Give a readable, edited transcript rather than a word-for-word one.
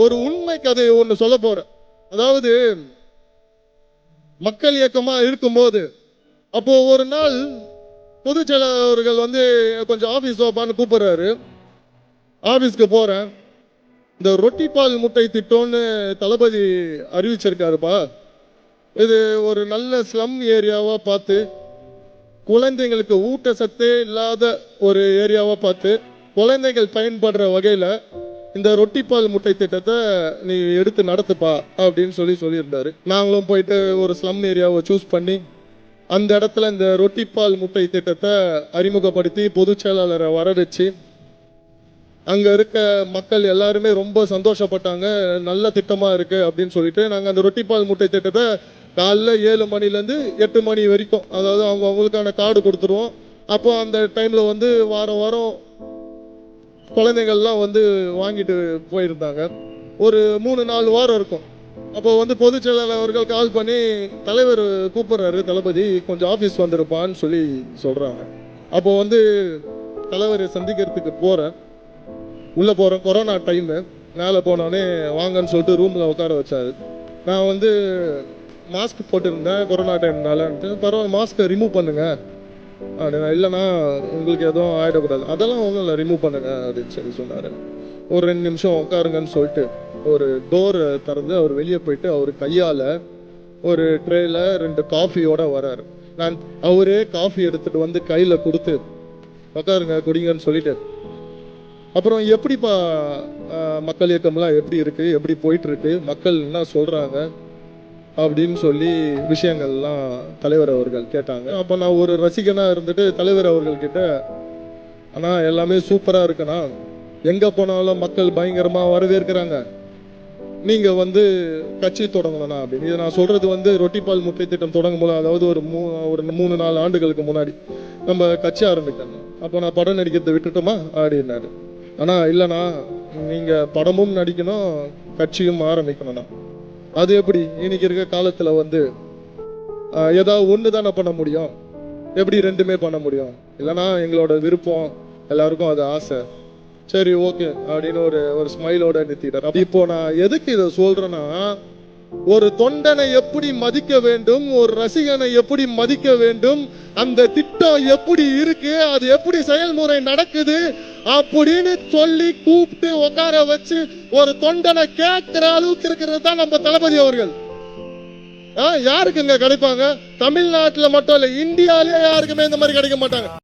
ஒரு உண்மை கதை ஒன்று சொல்ல போறேன். அதாவது மக்கள் இயக்கமா இருக்கும்போது அப்போ ஒரு நாள் பொதுச் செயலாளர்கள் கொஞ்சம் ஆபீஸ் வாப்பான்னு கூப்பிடுறாரு. ஆபீஸ்க்கு போறேன். இந்த ரொட்டி பால் முட்டை திட்டம்னு தளபதி அறிவிச்சிருக்காருப்பா. இது ஒரு நல்ல ஸ்லம் ஏரியாவா பார்த்து, குழந்தைங்களுக்கு ஊட்டச்சத்தே இல்லாத ஒரு ஏரியாவா பார்த்து, குழந்தைகள் பயன்படுற வகையில இந்த ரொட்டி பால் முட்டை திட்டத்தை நீ எடுத்து நடத்துப்பா அப்படின்னு சொல்லியிருந்தாரு. நாங்களும் போயிட்டு ஒரு ஸ்லம் ஏரியாவை சூஸ் பண்ணி அந்த இடத்துல இந்த ரொட்டி பால் முட்டை திட்டத்தை அறிமுகப்படுத்தி பொதுச் செயலாளரை வர வச்சு அங்க இருக்க மக்கள் எல்லாருமே ரொம்ப சந்தோஷப்பட்டாங்க. நல்ல திட்டமா இருக்கு அப்படின்னு சொல்லிட்டு நாங்க அந்த ரொட்டி பால் முட்டை திட்டத்தை காலைல 7 மணிலேருந்து 8 மணி வரைக்கும், அதாவது அவங்களுக்கான கார்டு கொடுத்துருவோம். அப்போ அந்த டைம்ல வாரம் வாரம் குழந்தைகள்லாம் வாங்கிட்டு போயிருந்தாங்க. ஒரு 3-4 வாரம் இருக்கும். அப்போ பொதுச் செயலாளர் அவர்கள் கால் பண்ணி, தலைவர் கூப்பிடுறாரு, தளபதி கொஞ்சம் ஆஃபீஸ் வந்திருப்பான்னு சொல்றாங்க. அப்போ தலைவரை சந்திக்கிறதுக்கு போறேன். உள்ள போறேன். Corona time. மேலே போனோடனே வாங்கன்னு சொல்லிட்டு ரூம்ல உட்கார வச்சாரு. நான் மாஸ்க் போட்டிருந்தேன் கொரோனா டைம்னாலன்ட்டு. பரவாயில்ல, மாஸ்க்கை ரிமூவ் பண்ணுங்க அப்படின்னா. இல்லைன்னா உங்களுக்கு எதுவும் ஆகிடக்கூடாது, அதெல்லாம் ஒன்றும் இல்லை, ரிமூவ் பண்ணுங்க அப்படின்னு சொன்னார். ஒரு 2 நிமிஷம் உட்காருங்கன்னு சொல்லிட்டு ஒரு டோர் திறந்து அவர் வெளியே போயிட்டு அவர் கையால் ஒரு ட்ரேல 2 காஃபியோட வராரு. நான் அவரே காஃபி எடுத்துட்டு கையில் கொடுத்து உட்காருங்க குடிங்கன்னு சொல்லிட்டு, அப்புறம் எப்படிப்பா மக்கள் இயக்கம்லாம் எப்படி இருக்கு, எப்படி போயிட்டு இருக்கு, மக்கள் என்ன சொல்றாங்க அப்படின்னு விஷயங்கள்லாம் தலைவர் அவர்கள் கேட்டாங்க. அப்போ நான் ஒரு ரசிகனா இருந்துட்டு தலைவர் அவர்கள் கிட்ட, ஆனா எல்லாமே சூப்பரா இருக்குண்ணா, எங்க போனாலும் மக்கள் பயங்கரமா வரவேற்கிறாங்க, நீங்க கட்சி தொடங்கணும்னா அப்படின்னு. இதை நான் சொல்றது ரொட்டி பால் முட்டை திட்டம் தொடங்கும் போது, அதாவது ஒரு 3-4 ஆண்டுகளுக்கு முன்னாடி நம்ம கட்சி ஆரம்பிக்கணும். அப்போ நான் படம் நடிக்கிறதை விட்டுட்டோமா அப்படின்னாரு. ஆனா இல்லைண்ணா, நீங்க படமும் நடிக்கணும், கட்சியும் ஆரம்பிக்கணும்னா. அது எப்படி? இன்னைக்கு இருக்க காலத்துல ஏதாவது ஒன்று தானே பண்ண முடியும், எப்படி 2மே பண்ண முடியும்? இல்லைன்னா எங்களோட விருப்பம், எல்லாருக்கும் அது ஆசை, சரி ஓகே அப்படின்னு ஒரு ஸ்மைலோட நிறுத்திட்டார். இப்போ நான் எதுக்கு இதை சொல்றேன்னா, ஒரு தொண்டனை எப்படி மதிக்க வேண்டும், ஒரு ரசிகனை எப்படி மதிக்க வேண்டும், அந்த திட்டம் எப்படி இருக்கு, அது எப்படி செயல்முறை நடக்குது அப்படின்னு கூப்பிட்டு உட்கார வச்சு ஒரு தொண்டனை கேட்கிற அளவுக்கு இருக்கிறது தான் நம்ம தளபதி அவர்கள். யாருக்குங்க கிடைப்பாங்க? தமிழ்நாட்டுல மட்டும் இல்ல, இந்தியாவிலே யாருக்குமே இந்த மாதிரி கிடைக்க மாட்டாங்க.